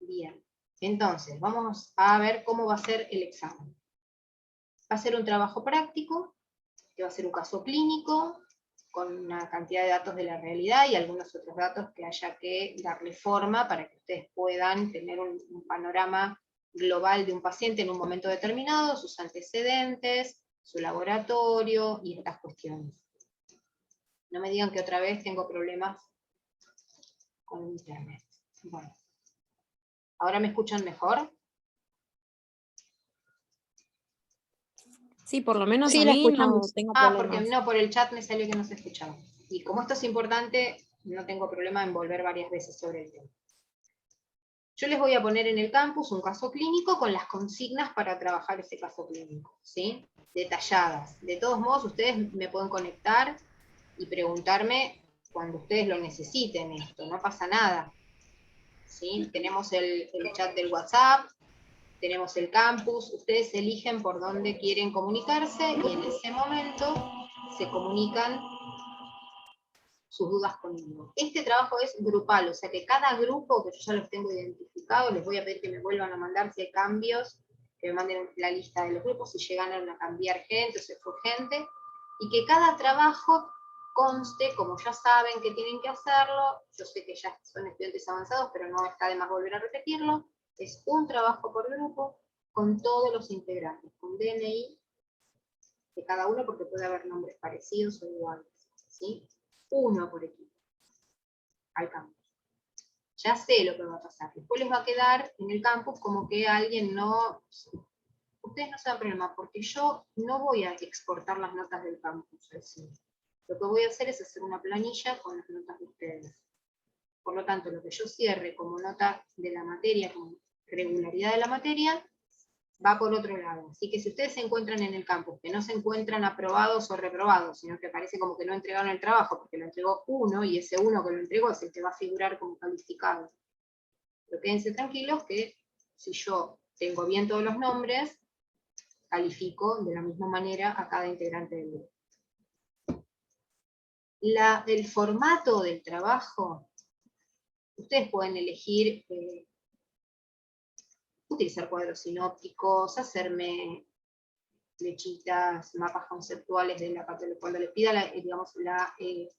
Bien. Entonces, vamos a ver cómo va a ser el examen. Va a ser un trabajo práctico, que va a ser un caso clínico, con una cantidad de datos de la realidad y algunos otros datos que haya que darle forma para que ustedes puedan tener un panorama global de un paciente en un momento determinado, sus antecedentes, su laboratorio y estas cuestiones. No me digan que otra vez tengo problemas con internet. Bueno. ¿Ahora me escuchan mejor? Sí, por lo menos Sí, a la mí no escuchamos. tengo Porque problemas. no, por el chat me salió que no se escuchaba. Y como esto es importante, no tengo problema en volver varias veces sobre el tema. Yo les voy a poner en el campus un caso clínico con las consignas para trabajar ese caso clínico, ¿sí? Detalladas. De todos modos, ustedes me pueden conectar y preguntarme cuando ustedes lo necesiten esto, no pasa nada. ¿Sí? Tenemos el chat del WhatsApp, tenemos el campus, ustedes eligen por dónde quieren comunicarse y en ese momento se comunican sus dudas conmigo. Este trabajo es grupal, o sea que cada grupo, que yo ya los tengo identificados, les voy a pedir que me vuelvan a mandar si hay cambios, que me manden la lista de los grupos, si llegan a cambiar gente o se fue gente, y que cada trabajo conste, como ya saben que tienen que hacerlo, yo sé que ya son estudiantes avanzados, pero no está de más volver a repetirlo, es un trabajo por grupo, con todos los integrantes, con DNI de cada uno, porque puede haber nombres parecidos o iguales, ¿sí? Uno por equipo, al campus. Ya sé lo que va a pasar. Después les va a quedar en el campus como que alguien no... Ustedes no se dan problema, porque yo no voy a exportar las notas del campus. Así. Lo que voy a hacer es hacer una planilla con las notas de ustedes. Por lo tanto, lo que yo cierre como nota de la materia, como regularidad de la materia, va por otro lado. Así que si ustedes se encuentran en el campus, que no se encuentran aprobados o reprobados, sino que parece como que no entregaron el trabajo, porque lo entregó uno, y ese uno que lo entregó es el que va a figurar como calificado. Pero quédense tranquilos que si yo tengo bien todos los nombres, califico de la misma manera a cada integrante del grupo. El formato del trabajo, ustedes pueden elegir utilizar cuadros sinópticos, hacerme flechitas, mapas conceptuales de la patología, cuando les pida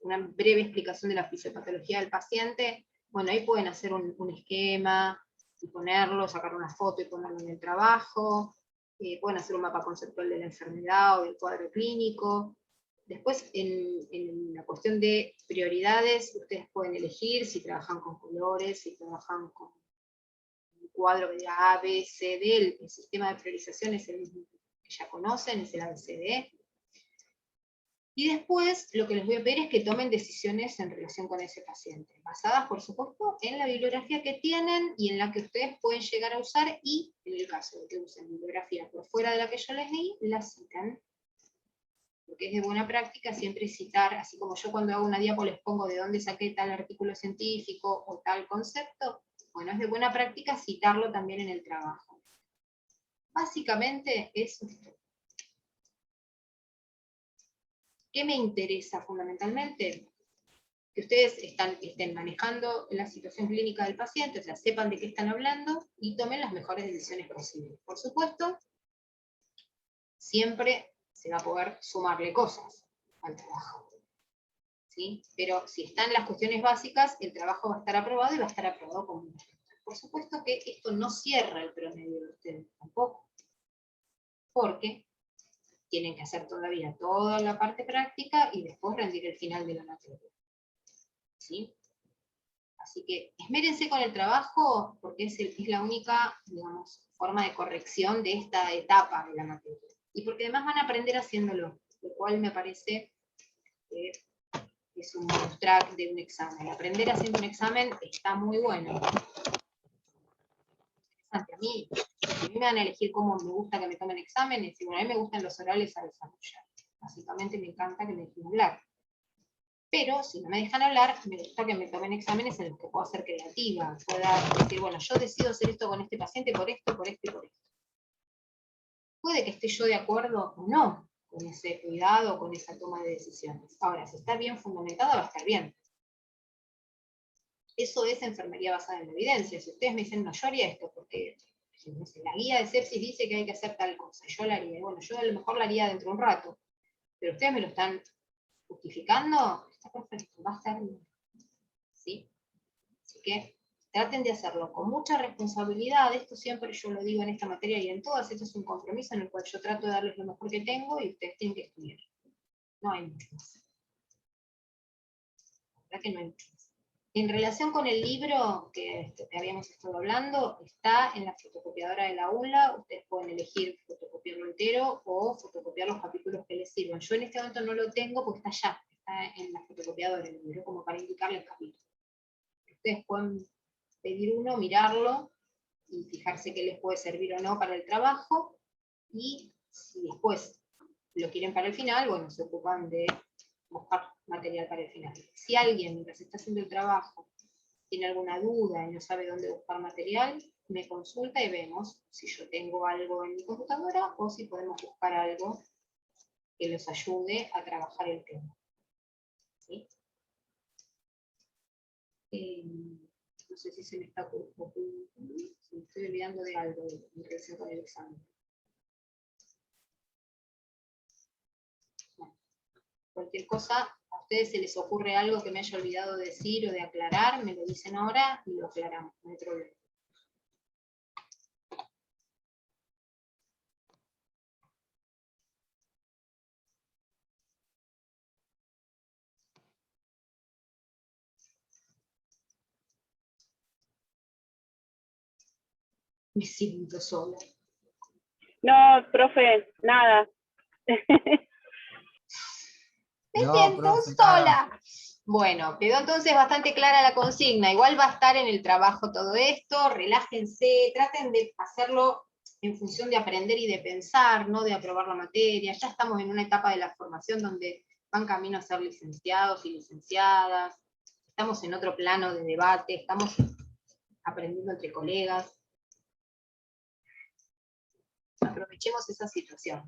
una breve explicación de la fisiopatología del paciente, bueno, ahí pueden hacer un esquema, y ponerlo, sacar una foto y ponerlo en el trabajo, pueden hacer un mapa conceptual de la enfermedad o del cuadro clínico. Después, en la cuestión de prioridades, ustedes pueden elegir si trabajan con colores, si trabajan con un cuadro que diga A, B, C, D, el sistema de priorización es el mismo que ya conocen, es el ABCD. Y después lo que les voy a pedir es que tomen decisiones en relación con ese paciente, basadas por supuesto en la bibliografía que tienen y en la que ustedes pueden llegar a usar, y en el caso de que usen bibliografía por fuera de la que yo les di, la citan. Porque es de buena práctica siempre citar, así como yo cuando hago una diapo les pongo de dónde saqué tal artículo científico o tal concepto, bueno, es de buena práctica citarlo también en el trabajo. Básicamente es esto. ¿Qué me interesa fundamentalmente? Que ustedes estén manejando la situación clínica del paciente, o sea, sepan de qué están hablando y tomen las mejores decisiones posibles. Por supuesto, siempre se va a poder sumarle cosas al trabajo, ¿sí? Pero si están las cuestiones básicas, el trabajo va a estar aprobado y va a estar aprobado como un proyecto. Por supuesto que esto no cierra el promedio de ustedes tampoco, porque tienen que hacer todavía toda la parte práctica y después rendir el final de la materia. ¿Sí? Así que esmérense con el trabajo porque es la única, digamos, forma de corrección de esta etapa de la materia. Y porque además van a aprender haciéndolo, lo cual me parece que es un bonus track de un examen. Aprender haciendo un examen está muy bueno. A mí me van a elegir cómo me gusta que me tomen exámenes, y bueno, a mí me gustan los orales a desarrollar. Básicamente me encanta que me dejen hablar. Pero si no me dejan hablar, me gusta que me tomen exámenes en los que pueda ser creativa, pueda decir, bueno, yo decido hacer esto con este paciente por esto, por esto y por esto. Puede que esté yo de acuerdo o no con ese cuidado, con esa toma de decisiones. Ahora, si está bien fundamentada, va a estar bien. Eso es enfermería basada en la evidencia. Si ustedes me dicen, no, yo haría esto, porque no sé, la guía de sepsis dice que hay que hacer tal cosa, yo la haría. Bueno, yo a lo mejor la haría dentro de un rato, pero ustedes me lo están justificando, está perfecto, va a estar bien. ¿Sí? Así que traten de hacerlo con mucha responsabilidad. Esto siempre yo lo digo en esta materia y en todas. Esto es un compromiso en el cual yo trato de darles lo mejor que tengo y ustedes tienen que estudiar. No hay mucho más. La verdad que no hay mucho más. En relación con el libro que habíamos estado hablando, está en la fotocopiadora de la aula. Ustedes pueden elegir fotocopiarlo entero o fotocopiar los capítulos que les sirvan. Yo en este momento no lo tengo porque está allá, está en la fotocopiadora el libro, como para indicarle el capítulo. Ustedes pueden pedir uno, mirarlo y fijarse qué les puede servir o no para el trabajo, y si después lo quieren para el final, bueno, se ocupan de buscar material para el final. Si alguien, mientras está haciendo el trabajo, tiene alguna duda y no sabe dónde buscar material, me consulta y vemos si yo tengo algo en mi computadora o si podemos buscar algo que los ayude a trabajar el tema. ¿Sí? No sé si se me está ocurriendo, si me estoy olvidando de algo en relación con el examen. Bueno, cualquier cosa, a ustedes se les ocurre algo que me haya olvidado de decir o de aclarar, me lo dicen ahora y lo aclaramos, no hay problema. Me siento sola. No, profe, nada. Me No, siento profe, sola. nada. Bueno, quedó entonces bastante clara la consigna. Igual va a estar en el trabajo todo esto, relájense, traten de hacerlo en función de aprender y de pensar, no de aprobar la materia. Ya estamos en una etapa de la formación donde van camino a ser licenciados y licenciadas. Estamos en otro plano de debate, estamos aprendiendo entre colegas. Aprovechemos esa situación.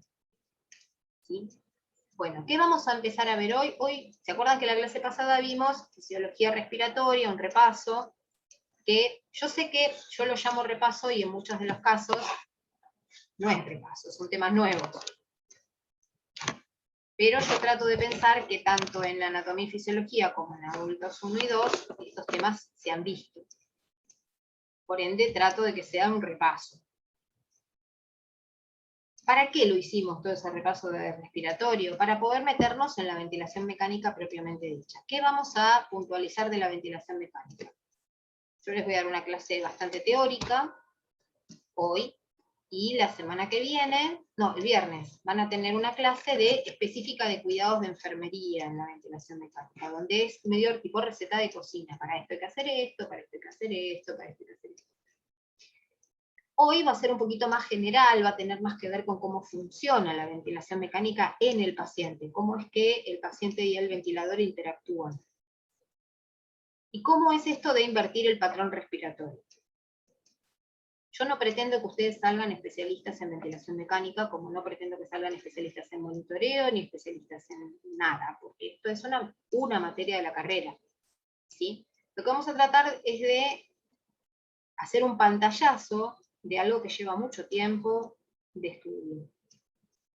¿Sí? Bueno, ¿qué vamos a empezar a ver hoy? Hoy, ¿se acuerdan que la clase pasada vimos fisiología respiratoria, un repaso? Que yo sé que yo lo llamo repaso y en muchos de los casos no es repaso, son temas nuevos. Pero yo trato de pensar que tanto en la anatomía y fisiología como en adultos 1 y 2, estos temas se han visto. Por ende, trato de que sea un repaso. ¿Para qué lo hicimos todo ese repaso de respiratorio? Para poder meternos en la ventilación mecánica propiamente dicha. ¿Qué vamos a puntualizar de la ventilación mecánica? Yo les voy a dar una clase bastante teórica hoy, y la semana que viene, no, el viernes, van a tener una clase específica de cuidados de enfermería en la ventilación mecánica, donde es medio tipo receta de cocina. Para esto hay que hacer esto, para esto hay que hacer esto, para esto hay que hacer esto. Hoy va a ser un poquito más general, va a tener más que ver con cómo funciona la ventilación mecánica en el paciente, cómo es que el paciente y el ventilador interactúan. ¿Y cómo es esto de invertir el patrón respiratorio? Yo no pretendo que ustedes salgan especialistas en ventilación mecánica, como no pretendo que salgan especialistas en monitoreo, ni especialistas en nada, porque esto es una materia de la carrera. ¿Sí? Lo que vamos a tratar es de hacer un pantallazo de algo que lleva mucho tiempo de estudio.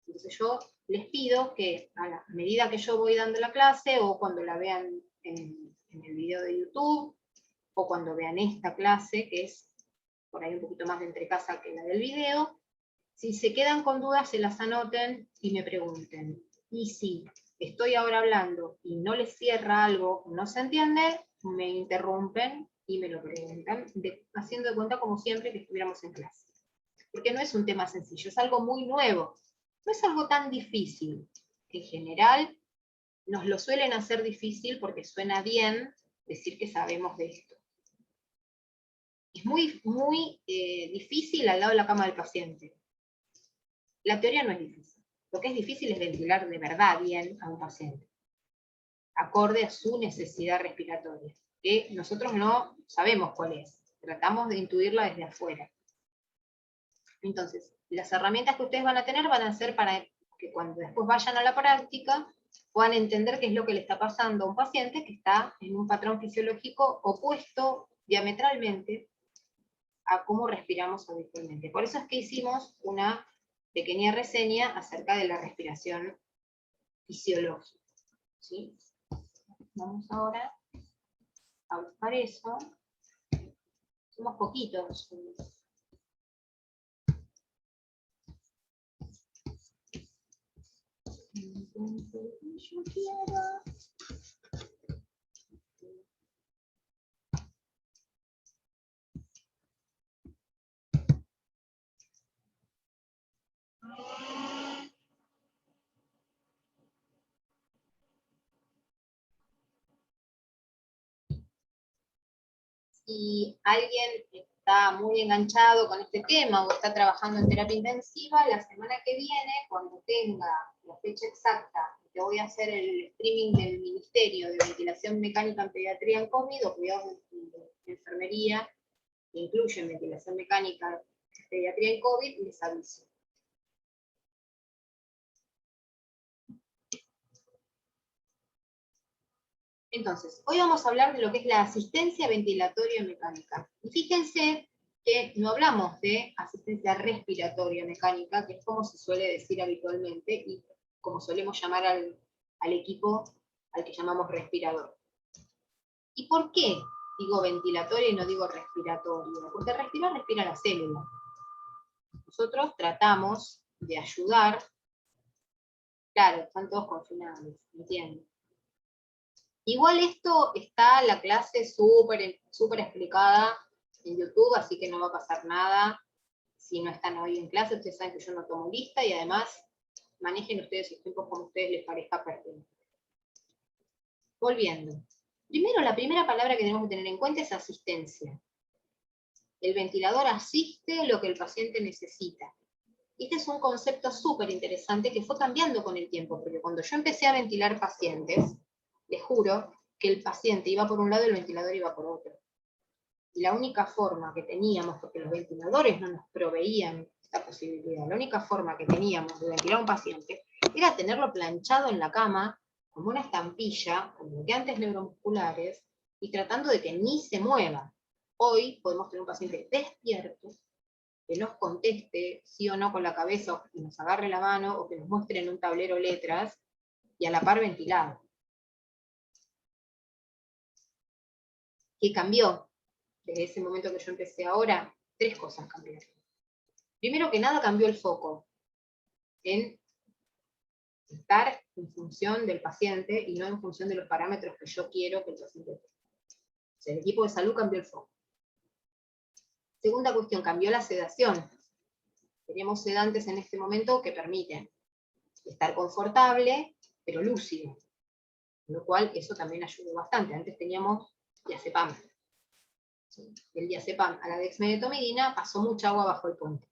Entonces yo les pido que a la medida que yo voy dando la clase, o cuando la vean en el video de YouTube, o cuando vean esta clase, que es por ahí un poquito más de entrecasa que la del video, si se quedan con dudas se las anoten y me pregunten. Y si estoy ahora hablando y no les cierra algo, no se entiende, me interrumpen y me lo preguntan, haciendo de cuenta como siempre que estuviéramos en clase. Porque no es un tema sencillo, es algo muy nuevo, no es algo tan difícil. En general nos lo suelen hacer difícil porque suena bien decir que sabemos de esto. Es muy, muy difícil al lado de la cama del paciente. La teoría no es difícil. Lo que es difícil es ventilar de verdad bien a un paciente, acorde a su necesidad respiratoria, que nosotros no sabemos cuál es. Tratamos de intuirla desde afuera. Entonces, las herramientas que ustedes van a tener van a ser para que cuando después vayan a la práctica, puedan entender qué es lo que le está pasando a un paciente que está en un patrón fisiológico opuesto diametralmente a cómo respiramos habitualmente. Por eso es que hicimos una pequeña reseña acerca de la respiración fisiológica. ¿Sí? Vamos ahora a buscar eso. Somos poquitos. Yo quiero... Si alguien está muy enganchado con este tema o está trabajando en terapia intensiva, la semana que viene, cuando tenga la fecha exacta, que voy a hacer el streaming del Ministerio de Ventilación Mecánica en Pediatría en COVID o cuidados de enfermería, que incluyen ventilación mecánica en pediatría en COVID, les aviso. Entonces, hoy vamos a hablar de lo que es la asistencia ventilatoria mecánica. Y fíjense que no hablamos de asistencia respiratoria mecánica, que es como se suele decir habitualmente, y como solemos llamar al equipo al que llamamos respirador. ¿Y por qué digo ventilatoria y no digo respiratoria? Porque respirar respira la célula. Nosotros tratamos de ayudar, claro, están todos confinados, ¿entienden? Igual esto está la clase súper explicada en YouTube, así que no va a pasar nada si no están hoy en clase. Ustedes saben que yo no tomo lista y además manejen ustedes sus tiempos como a ustedes les parezca pertinente. Volviendo. Primero, la primera palabra que tenemos que tener en cuenta es asistencia. El ventilador asiste lo que el paciente necesita. Este es un concepto súper interesante que fue cambiando con el tiempo, porque cuando yo empecé a ventilar pacientes, les juro que el paciente iba por un lado y el ventilador iba por otro. Y la única forma que teníamos, porque los ventiladores no nos proveían esta posibilidad, la única forma que teníamos de ventilar a un paciente era tenerlo planchado en la cama, como una estampilla, con bloqueantes neuromusculares, y tratando de que ni se mueva. Hoy podemos tener un paciente despierto, que nos conteste sí o no con la cabeza, o que nos agarre la mano, o que nos muestre en un tablero letras, y a la par ventilado. ¿Qué cambió? Desde ese momento que yo empecé ahora, 3 cosas cambiaron. Primero que nada cambió el foco en estar en función del paciente y no en función de los parámetros que yo quiero que el paciente tenga. O sea, el equipo de salud cambió el foco. Segunda cuestión, cambió la sedación. Tenemos sedantes en este momento que permiten estar confortable, pero lúcido. Con lo cual, eso también ayudó bastante. Antes teníamos diazepam. Del diazepam a la dexmedetomidina pasó mucha agua bajo el puente.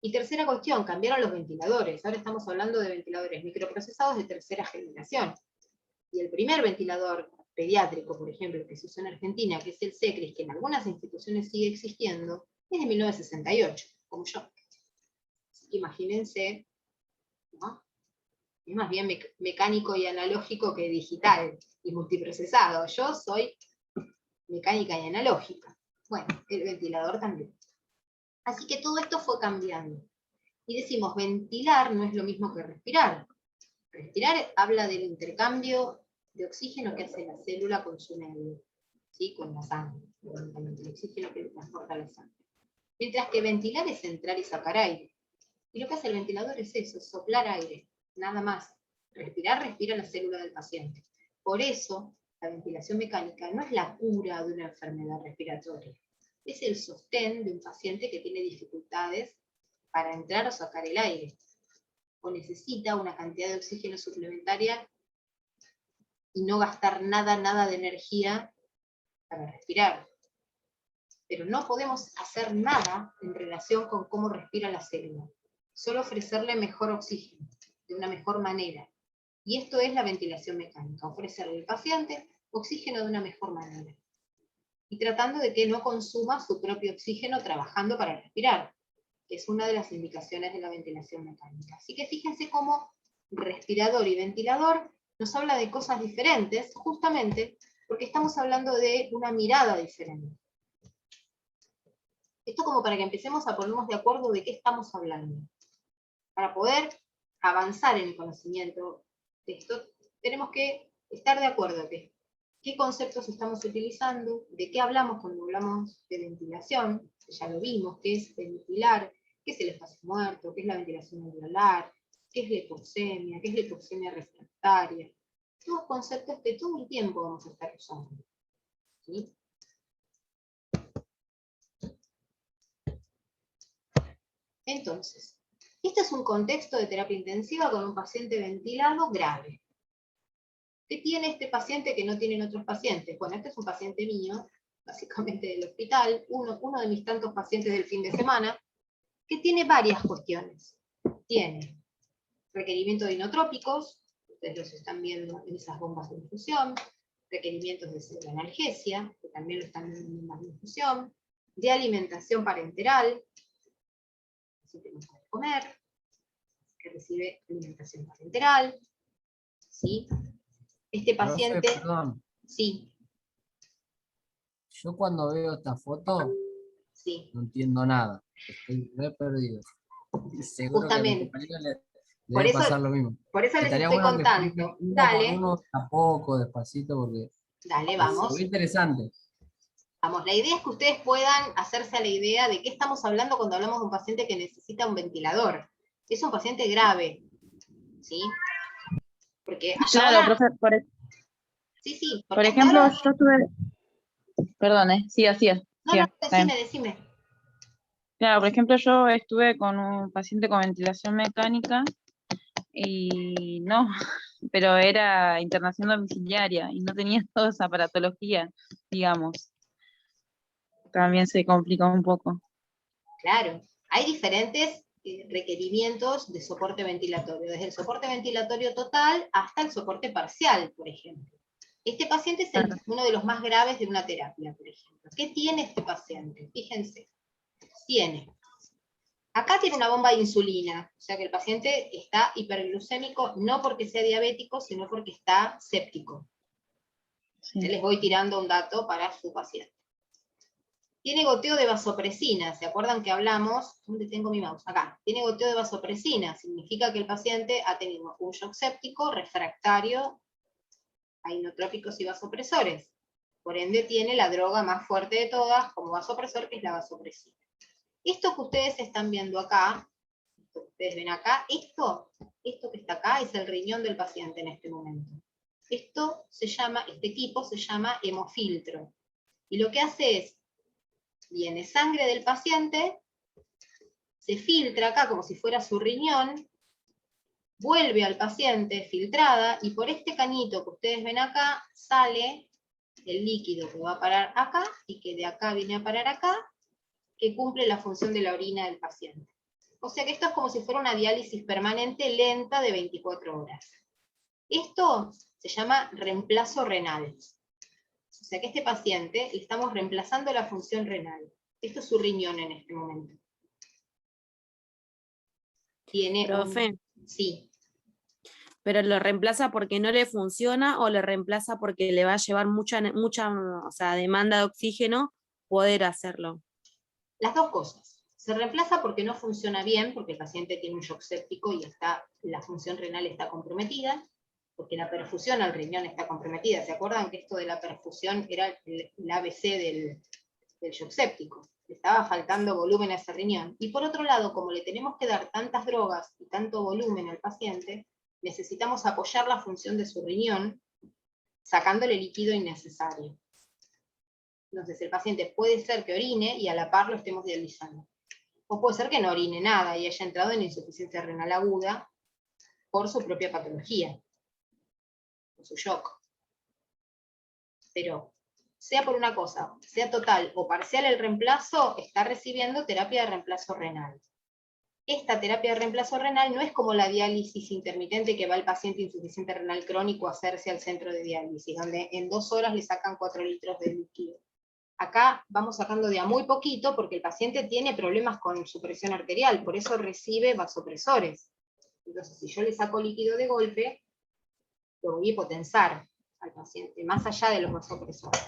Y tercera cuestión, cambiaron los ventiladores. Ahora estamos hablando de ventiladores microprocesados de tercera generación. Y el primer ventilador pediátrico, por ejemplo, que se usó en Argentina, que es el Secris, que en algunas instituciones sigue existiendo, es de 1968, como yo. Así que imagínense, ¿no? Es más bien mecánico y analógico que digital y multiprocesado. Yo soy mecánica y analógica. Bueno, el ventilador también. Así que todo esto fue cambiando. Y decimos, ventilar no es lo mismo que respirar. Respirar habla del intercambio de oxígeno que hace la célula con su medio, ¿sí? Con la sangre, el oxígeno que transporta la sangre. Mientras que ventilar es entrar y sacar aire. Y lo que hace el ventilador es eso, soplar aire, nada más. Respirar, respira la célula del paciente. Por eso, la ventilación mecánica no es la cura de una enfermedad respiratoria. Es el sostén de un paciente que tiene dificultades para entrar o sacar el aire, o necesita una cantidad de oxígeno suplementaria y no gastar nada de energía para respirar. Pero no podemos hacer nada en relación con cómo respira la célula, solo ofrecerle mejor oxígeno, de una mejor manera. Y esto es la ventilación mecánica, ofrecerle al paciente oxígeno de una mejor manera. Y tratando de que no consuma su propio oxígeno trabajando para respirar, que es una de las indicaciones de la ventilación mecánica. Así que fíjense cómo respirador y ventilador, nos habla de cosas diferentes, justamente porque estamos hablando de una mirada diferente. Esto como para que empecemos a ponernos de acuerdo de qué estamos hablando. Para poder avanzar en el conocimiento de esto, tenemos que estar de acuerdo de qué conceptos estamos utilizando, de qué hablamos cuando hablamos de ventilación, que ya lo vimos, qué es ventilar, qué es el espacio muerto, qué es la ventilación alveolar, qué es la hipoxemia, qué es la hipoxemia refractaria. Todos conceptos que todo el tiempo vamos a estar usando. ¿Sí? Entonces, este es un contexto de terapia intensiva con un paciente ventilado grave. ¿Qué tiene este paciente que no tienen otros pacientes? Bueno, este es un paciente mío, básicamente del hospital, uno de mis tantos pacientes del fin de semana, que tiene varias cuestiones. Tiene requerimientos de inotrópicos, ustedes los están viendo en esas bombas de infusión, requerimientos de analgesia, que también lo están viendo en bombas de infusión, de alimentación parenteral, así que no puede comer, que recibe alimentación parenteral, ¿sí? Este Profe, paciente, perdón, sí, yo cuando veo esta foto sí, no entiendo nada, estoy re perdido. Y seguro que a mi justamente. compañero le Por debe eso, pasar lo mismo. por eso les Estaría estoy bueno que explique contando. uno por Dale, uno, a poco, despacito, porque dale, se ve vamos. interesante. Vamos, la idea es que ustedes puedan hacerse a la idea de qué estamos hablando cuando hablamos de un paciente que necesita un ventilador. Es un paciente grave, ¿sí? Porque hasta Claro, ahora, profe, sí, por porque hasta ejemplo, ahora, yo estuve, perdón, sí, así es. no, decime. Claro, por ejemplo, yo estuve con un paciente con ventilación mecánica y no, pero era internación domiciliaria y no tenía toda esa aparatología, digamos. También se complica un poco. Claro, hay diferentes requerimientos de soporte ventilatorio, desde el soporte ventilatorio total hasta el soporte parcial, por ejemplo. Este paciente es Claro. uno de los más graves de una terapia, por ejemplo. ¿Qué tiene este paciente? Fíjense, acá tiene una bomba de insulina, o sea que el paciente está hiperglucémico, no porque sea diabético, sino porque está séptico. Sí. Les voy tirando un dato para su paciente. Tiene goteo de vasopresina, ¿se acuerdan que hablamos? ¿Dónde tengo mi mouse? Acá. Tiene goteo de vasopresina, significa que el paciente ha tenido un shock séptico refractario a inotrópicos y vasopresores. Por ende tiene la droga más fuerte de todas como vasopresor, que es la vasopresina. Esto que ustedes están viendo acá, esto que ustedes ven acá, esto que está acá es el riñón del paciente en este momento. Este equipo se llama hemofiltro. Y lo que hace es, viene sangre del paciente, se filtra acá como si fuera su riñón, vuelve al paciente filtrada, y por este cañito que ustedes ven acá, sale el líquido que va a parar acá, y que de acá viene a parar acá, que cumple la función de la orina del paciente. O sea que esto es como si fuera una diálisis permanente lenta de 24 horas. Esto se llama reemplazo renal. O sea que a este paciente le estamos reemplazando la función renal. Esto es su riñón en este momento. Tiene Profe, Sí. ¿pero lo reemplaza porque no le funciona o le reemplaza porque le va a llevar mucha, o sea, demanda de oxígeno poder hacerlo? Las dos cosas. Se reemplaza porque no funciona bien, porque el paciente tiene un shock séptico y la función renal está comprometida, porque la perfusión al riñón está comprometida. ¿Se acuerdan que esto de la perfusión era el ABC del shock séptico? Le estaba faltando volumen a ese riñón. Y por otro lado, como le tenemos que dar tantas drogas y tanto volumen al paciente, necesitamos apoyar la función de su riñón, sacándole líquido innecesario. Entonces el paciente puede ser que orine y a la par lo estemos dializando. O puede ser que no orine nada y haya entrado en insuficiencia renal aguda por su propia patología, por su shock. Pero sea por una cosa, sea total o parcial el reemplazo, está recibiendo terapia de reemplazo renal. Esta terapia de reemplazo renal no es como la diálisis intermitente que va el paciente insuficiente renal crónico a hacerse al centro de diálisis, donde en 2 horas le sacan 4 litros de líquido. Acá vamos sacando de a muy poquito porque el paciente tiene problemas con su presión arterial, por eso recibe vasopresores. Entonces, si yo le saco líquido de golpe, lo voy a hipotensar al paciente, más allá de los vasopresores.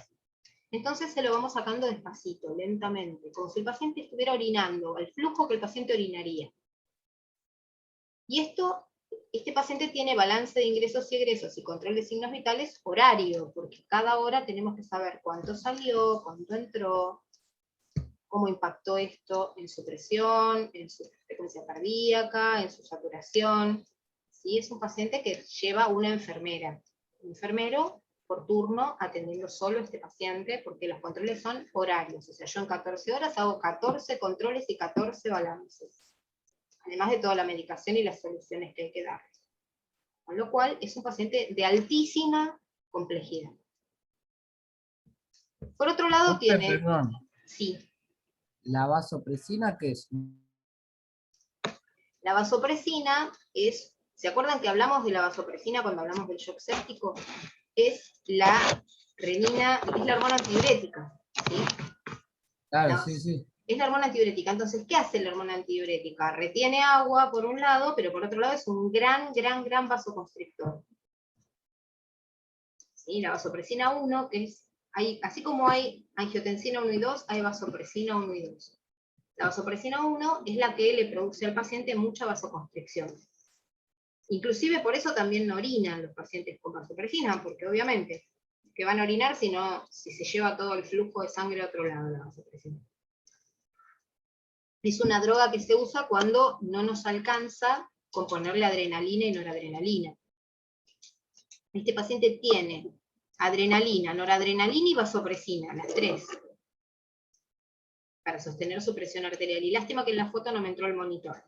Entonces se lo vamos sacando despacito, lentamente, como si el paciente estuviera orinando, el flujo que el paciente orinaría. Y este paciente tiene balance de ingresos y egresos y control de signos vitales horario, porque cada hora tenemos que saber cuánto salió, cuánto entró, cómo impactó esto en su presión, en su frecuencia cardíaca, en su saturación. ¿Sí? Es un paciente que lleva una enfermera, un enfermero por turno atendiendo solo a este paciente, porque los controles son horarios, o sea, yo en 14 horas hago 14 controles y 14 balances, además de toda la medicación y las soluciones que hay que dar. Con lo cual, es un paciente de altísima complejidad. Por otro lado, Doctor, tiene... perdón, Sí. ¿la vasopresina qué es? La vasopresina es, ¿se acuerdan que hablamos de la vasopresina cuando hablamos del shock séptico? Es la renina, es la hormona antidiurética, ¿sí? Claro, No. sí, sí. Es la hormona antidiurética. Entonces, ¿qué hace la hormona antidiurética? Retiene agua por un lado, pero por otro lado es un gran vasoconstrictor. ¿Sí? La vasopresina 1, que es, así como hay angiotensina 1 y 2, hay vasopresina 1 y 2. La vasopresina 1 es la que le produce al paciente mucha vasoconstricción. Inclusive por eso también no orinan los pacientes con vasopresina, porque obviamente, que van a orinar si se lleva todo el flujo de sangre a otro lado la vasopresina. Es una droga que se usa cuando no nos alcanza con ponerle adrenalina y noradrenalina. Este paciente tiene adrenalina, noradrenalina y vasopresina, las tres, para sostener su presión arterial. Y lástima que en la foto no me entró el monitor.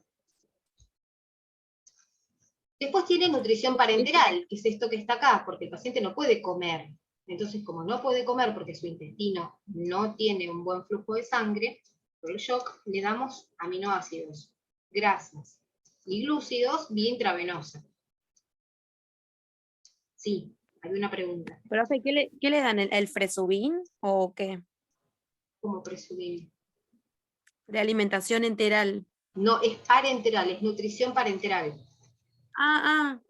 Después tiene nutrición parenteral, que es esto que está acá, porque el paciente no puede comer. Entonces, como no puede comer porque su intestino no tiene un buen flujo de sangre, por el shock le damos aminoácidos, grasas y glúcidos vía intravenosa. Sí, hay una pregunta. Profe, ¿qué le dan? ¿El Fresubin o qué? ¿Cómo presumir? De alimentación enteral. No, es parenteral, es nutrición parenteral.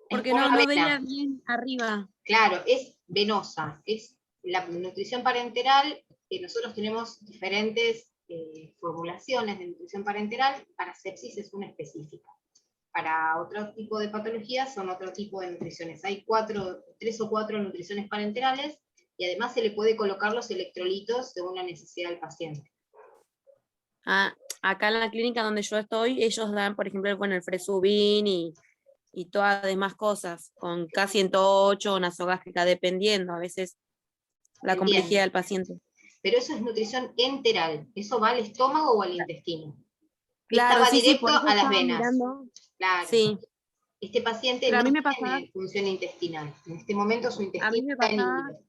Porque por la no vena. veía bien arriba. Claro, es venosa, es la nutrición parenteral, que nosotros tenemos diferentes formulaciones de nutrición parenteral, para sepsis es una específica. Para otro tipo de patologías son otro tipo de nutriciones. Hay 3 o 4 nutriciones parenterales, y además se le puede colocar los electrolitos según la necesidad del paciente. Acá en la clínica donde yo estoy, ellos dan, por ejemplo, el Fresubin y todas las demás cosas, con K108 o nasogástrica, dependiendo a veces la Entiendo. complejidad del paciente. Pero eso es nutrición enteral, eso va al estómago o al intestino. Claro, Esta va sí, directo por eso a las estaba venas. mirando. Claro. Sí. Este paciente Pero no a mí me pasaba, tiene función intestinal. En este momento su a mí intestino me está pasaba inhibido.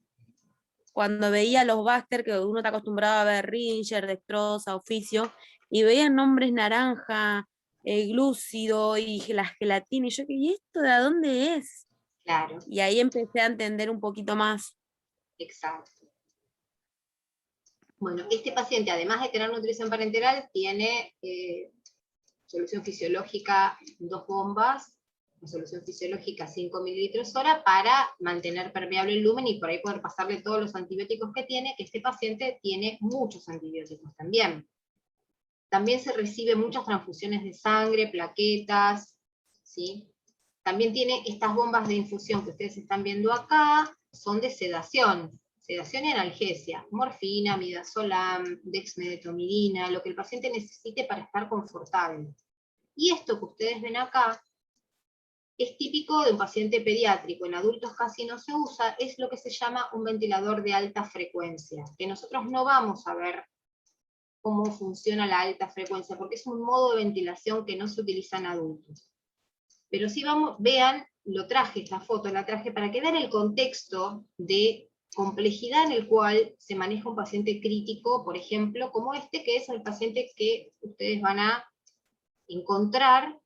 cuando veía los Baxter, que uno está acostumbrado a ver Ringer, Dextrosa, Oficio, y veía nombres naranja, glúcido y la gelatina, y yo, ¿y esto de dónde es? Claro, Y ahí empecé a entender un poquito más. exacto. Bueno, este paciente, además de tener nutrición parenteral, tiene solución fisiológica 2 bombas, una solución fisiológica 5 mililitros hora, para mantener permeable el lumen y por ahí poder pasarle todos los antibióticos que tiene, que este paciente tiene muchos antibióticos también. También se recibe muchas transfusiones de sangre, plaquetas, ¿sí? También tiene estas bombas de infusión que ustedes están viendo acá, son de sedación y analgesia, morfina, midazolam, dexmedetomidina, lo que el paciente necesite para estar confortable. Y esto que ustedes ven acá es típico de un paciente pediátrico, en adultos casi no se usa, es lo que se llama un ventilador de alta frecuencia, que nosotros no vamos a ver cómo funciona la alta frecuencia, porque es un modo de ventilación que no se utiliza en adultos. Pero sí vean, esta foto la traje para que vean el contexto de complejidad en el cual se maneja un paciente crítico, por ejemplo, como este, que es el paciente que ustedes van a encontrar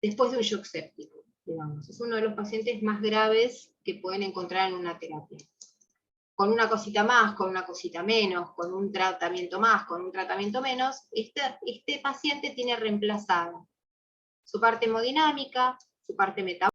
después de un shock séptico, digamos. Es uno de los pacientes más graves que pueden encontrar en una terapia. Con una cosita más, con una cosita menos, con un tratamiento más, con un tratamiento menos, este paciente tiene reemplazada su parte hemodinámica, su parte metabólica,